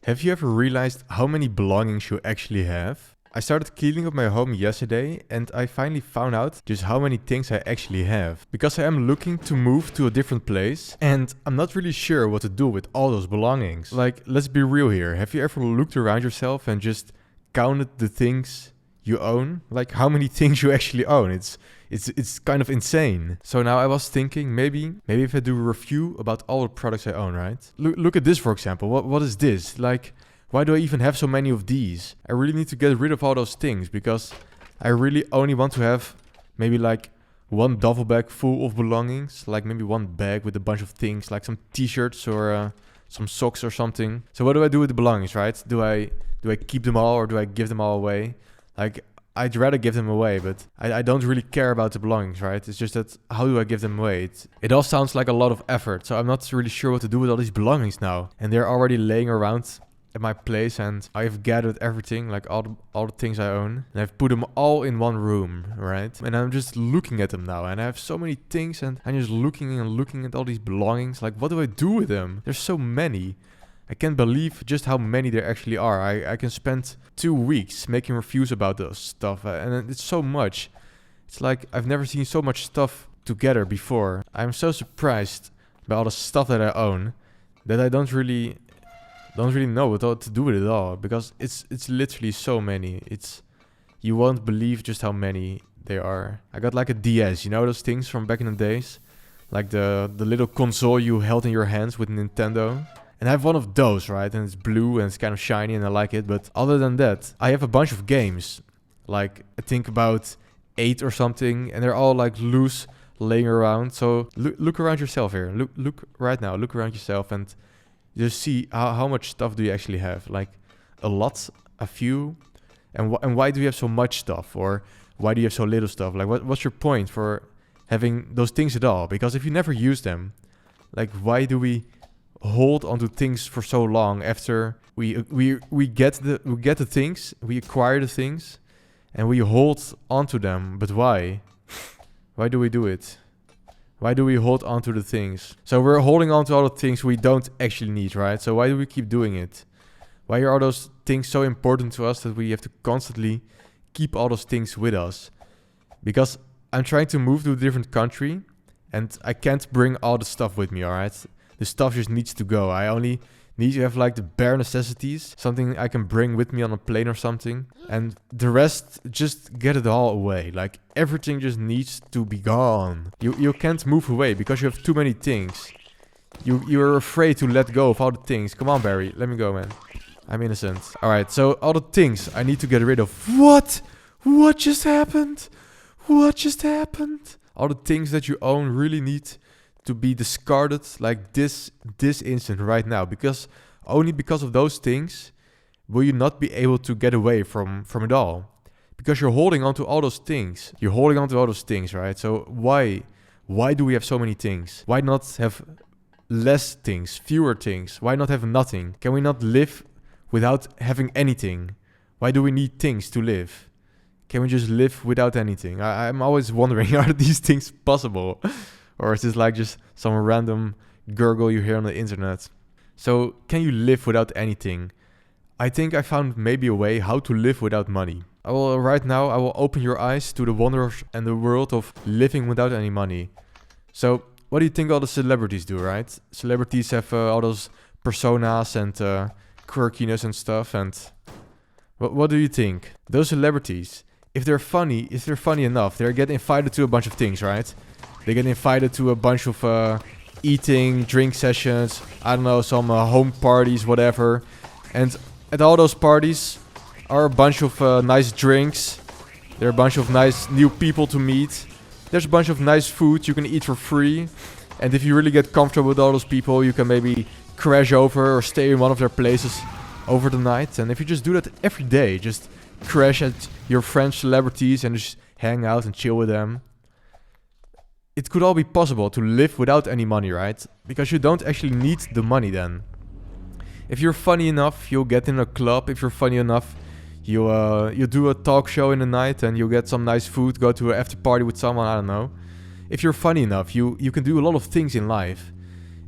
Have you ever realized how many belongings you actually have? I started cleaning up my home yesterday and I finally found out just how many things I actually have. Because I am looking to move to a different place and I'm not really sure what to do with all those belongings. Like, let's be real here. Have you ever looked around yourself and just counted the things you own? Like how many things you actually own? It's kind of insane. So now I was thinking maybe if I do a review about all the products I own, right? Look at this, for example. What is this? Like, why do I even have so many of these? I really need to get rid of all those things because I really only want to have maybe like one duffel bag full of belongings, like maybe one bag with a bunch of things, like some t-shirts or some socks or something. So what do I do with the belongings, right? Do I keep them all or do I give them all away? Like, I'd rather give them away, but I don't really care about the belongings, right? It's just that, how do I give them away? It all sounds like a lot of effort, so I'm not really sure what to do with all these belongings now. And they're already laying around at my place, and I've gathered everything, like all the things I own, and I've put them all in one room, right? And I'm just looking at them now, and I have so many things, and I'm just looking at all these belongings. Like, what do I do with them? There's so many. I can't believe just how many there actually are. I can spend 2 weeks making reviews about those stuff, and it's so much. It's like I've never seen so much stuff together before. I'm so surprised by all the stuff that I own that I don't really know what to do with it all, because it's literally so many. You won't believe just how many there are. I got like a DS, you know those things from back in the days? Like the little console you held in your hands with Nintendo. And I have one of those, right? And it's blue and it's kind of shiny and I like it. But other than that, I have a bunch of games. Like, I think about 8 or something. And they're all like loose, laying around. So look around yourself here. Look right now. Look around yourself and just see how much stuff do you actually have. Like, a lot, a few. And why do you have so much stuff? Or why do you have so little stuff? Like, what's your point for having those things at all? Because if you never use them, like, why do we hold onto things for so long after we get the things, we acquire the things, and we hold onto them? But why? Why do we do it? Why do we hold onto the things? So we're holding onto all the things we don't actually need, right? So why do we keep doing it? Why are all those things so important to us that we have to constantly keep all those things with us? Because I'm trying to move to a different country and I can't bring all the stuff with me, alright? The stuff just needs to go. I only need to have like the bare necessities, something I can bring with me on a plane or something. And the rest, just get it all away. Like, everything just needs to be gone. You can't move away because you have too many things. You're afraid to let go of all the things. Come on, Barry, let me go, man. I'm innocent. Alright, so all the things I need to get rid of. What? What just happened? What just happened? All the things that you own really need to be discarded like this instant right now, because only because of those things will you not be able to get away from it all, because you're holding on to all those things. You're holding on to all those things, right? So why do we have so many things? Why not have less things, fewer things? Why not have nothing? Can we not live without having anything? Why do we need things to live? Can we just live without anything? I'm always wondering, are these things possible? Or is this like just some random gurgle you hear on the internet? So, can you live without anything? I think I found maybe a way how to live without money. Right now, I will open your eyes to the wonders and the world of living without any money. So, what do you think all the celebrities do, right? Celebrities have all those personas and quirkiness and stuff. And what do you think? Those celebrities, if they're funny enough, they get invited to a bunch of things, right? They get invited to a bunch of eating, drink sessions, I don't know, some home parties, whatever. And at all those parties are a bunch of nice drinks. There are a bunch of nice new people to meet. There's a bunch of nice food you can eat for free. And if you really get comfortable with all those people, you can maybe crash over or stay in one of their places over the night. And if you just do that every day, just crash at your French celebrities and just hang out and chill with them. It could all be possible to live without any money, right? Because you don't actually need the money then. If you're funny enough, you'll get in a club. If you're funny enough, you do a talk show in the night and you'll get some nice food, go to an after party with someone, I don't know. If you're funny enough, you can do a lot of things in life.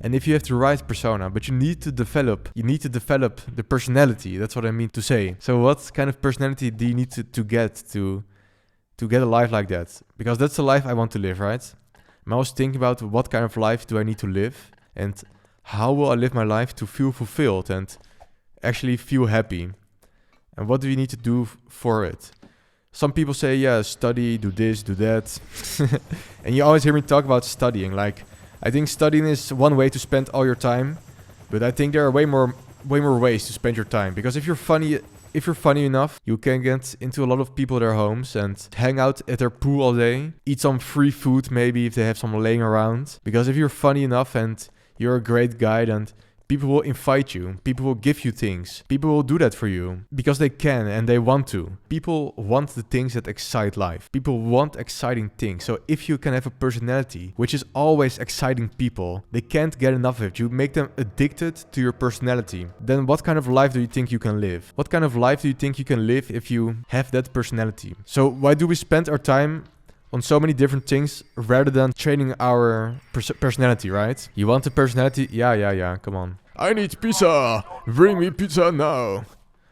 And if you have the right persona, but you need to develop the personality. That's what I mean to say. So what kind of personality do you need to get a life like that? Because that's the life I want to live, right? I'm always thinking about what kind of life do I need to live, and how will I live my life to feel fulfilled and actually feel happy? And what do you need to do for it? Some people say, yeah, study, do this, do that. And you always hear me talk about studying. Like, I think studying is one way to spend all your time, but I think there are way more ways to spend your time. Because if you're funny enough, you can get into a lot of people their homes and hang out at their pool all day, eat some free food maybe if they have some laying around. Because if you're funny enough and you're a great guy, then people will invite you. People will give you things. People will do that for you because they can and they want to. People want the things that excite life. People want exciting things. So if you can have a personality which is always exciting people, they can't get enough of it. You make them addicted to your personality. Then what kind of life do you think you can live? What kind of life do you think you can live if you have that personality? So why do we spend our time on so many different things rather than training our personality, right? You want a personality? Yeah, come on. I need pizza! Bring me pizza now!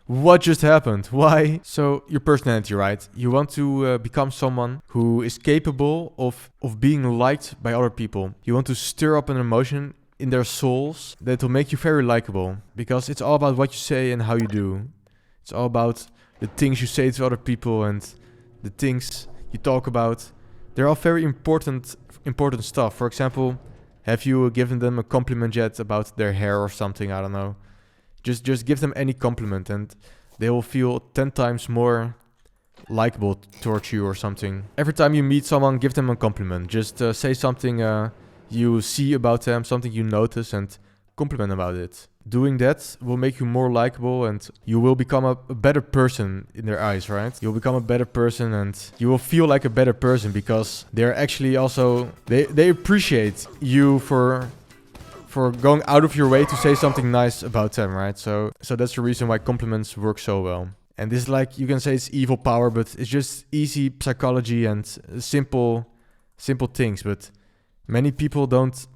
What just happened? Why? So, your personality, right? You want to become someone who is capable of being liked by other people. You want to stir up an emotion in their souls that will make you very likable. Because it's all about what you say and how you do. It's all about the things you say to other people and the things you talk about. They're all very important stuff. For example, have you given them a compliment yet about their hair or something? I don't know. Just give them any compliment and they will feel 10 times more likable towards you or something. Every time you meet someone, give them a compliment. Just say something you see about them, something you notice, and compliment about it. Doing that will make you more likable and you will become a better person in their eyes, right? You'll become a better person and you will feel like a better person because they're actually also, they appreciate you for going out of your way to say something nice about them, right? So that's the reason why compliments work so well. And this is like, you can say it's evil power, but it's just easy psychology and simple things. But many people don't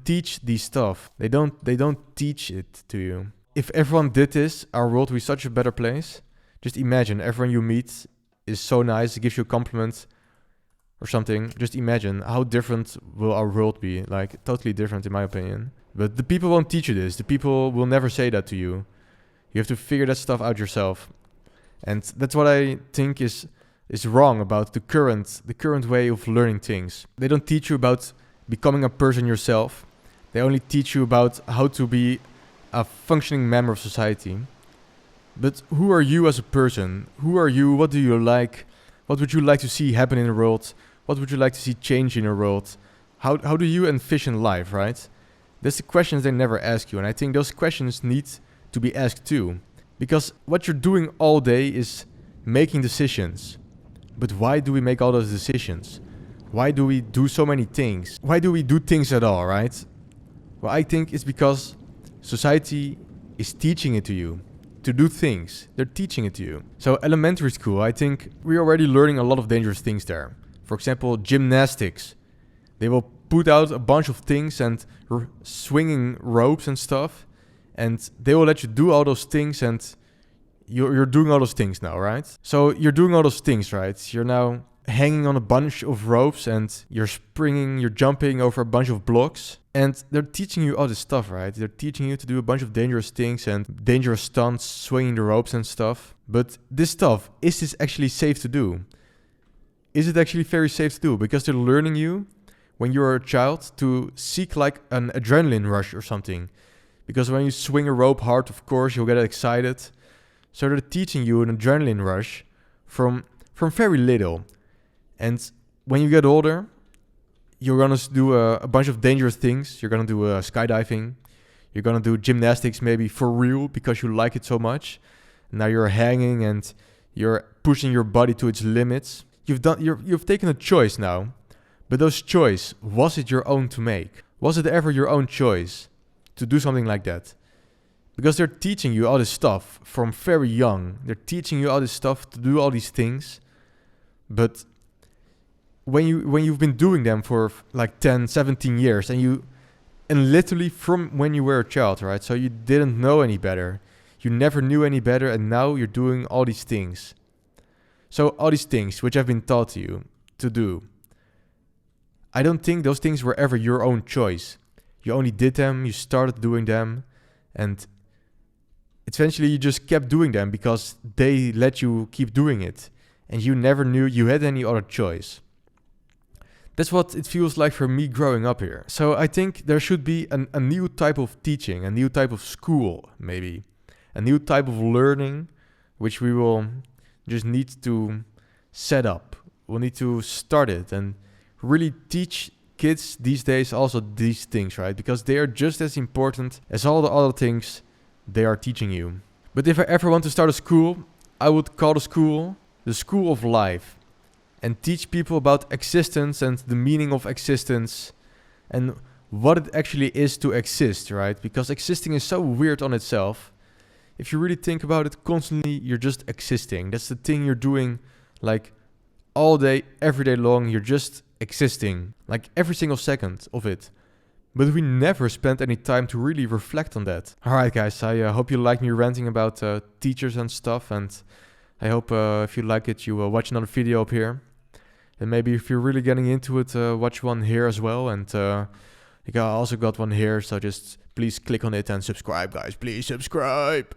teach these stuff. They don't teach it to you. If everyone did this, our world would be such a better place. Just imagine, everyone you meet is so nice, gives you a compliment or something. Just imagine how different will our world be. Like, totally different in my opinion. But the people won't teach you this. The people will never say that to you. You have to figure that stuff out yourself. And that's what I think is wrong about the current way of learning things. They don't teach you about becoming a person yourself. They only teach you about how to be a functioning member of society. But who are you as a person? Who are you? What do you like? What would you like to see happen in the world? What would you like to see change in the world? How do you envision life, right? That's the questions they never ask you. And I think those questions need to be asked too. Because what you're doing all day is making decisions. But why do we make all those decisions? Why do we do so many things? Why do we do things at all, right? Well, I think it's because society is teaching it to you. To do things. They're teaching it to you. So elementary school, I think we're already learning a lot of dangerous things there. For example, gymnastics. They will put out a bunch of things and swinging ropes and stuff. And they will let you do all those things and you're doing all those things now, right? So you're doing all those things, right? You're now hanging on a bunch of ropes and you're springing, you're jumping over a bunch of blocks. And they're teaching you all this stuff, right? They're teaching you to do a bunch of dangerous things and dangerous stunts, swinging the ropes and stuff. But this stuff, is this actually safe to do? Is it actually very safe to do? Because they're learning you, when you're a child, to seek like an adrenaline rush or something. Because when you swing a rope hard, of course, you'll get excited. So they're teaching you an adrenaline rush from very little. And when you get older, you're going to do a bunch of dangerous things. You're going to do skydiving. You're going to do gymnastics maybe for real because you like it so much. Now you're hanging and you're pushing your body to its limits. You've taken a choice now. But those choice, was it your own to make? Was it ever your own choice to do something like that? Because they're teaching you all this stuff from very young. They're teaching you all this stuff to do all these things. But when you've been doing them for like 10, 17 years and you And literally from when you were a child, right? So you didn't know any better. You never knew any better, and now you're doing all these things. So all these things which have been taught to you to do, I don't think those things were ever your own choice. You only did them, you started doing them, and eventually you just kept doing them because they let you keep doing it. And you never knew you had any other choice. That's what it feels like for me growing up here. So I think there should be a new type of teaching, a new type of school, maybe. A new type of learning, which we will just need to set up. We'll need to start it and really teach kids these days also these things, right? Because they are just as important as all the other things they are teaching you. But if I ever want to start a school, I would call the school of life, and teach people about existence and the meaning of existence and what it actually is to exist, right? Because existing is so weird on itself. If you really think about it, constantly you're just existing. That's the thing you're doing like all day, every day long. You're just existing, like every single second of it. But we never spent any time to really reflect on that. Alright guys, I hope you like me ranting about teachers and stuff, and I hope if you like it, you watch another video up here. And maybe if you're really getting into it, watch one here as well. And I also got one here, so just please click on it and subscribe, guys. Please subscribe.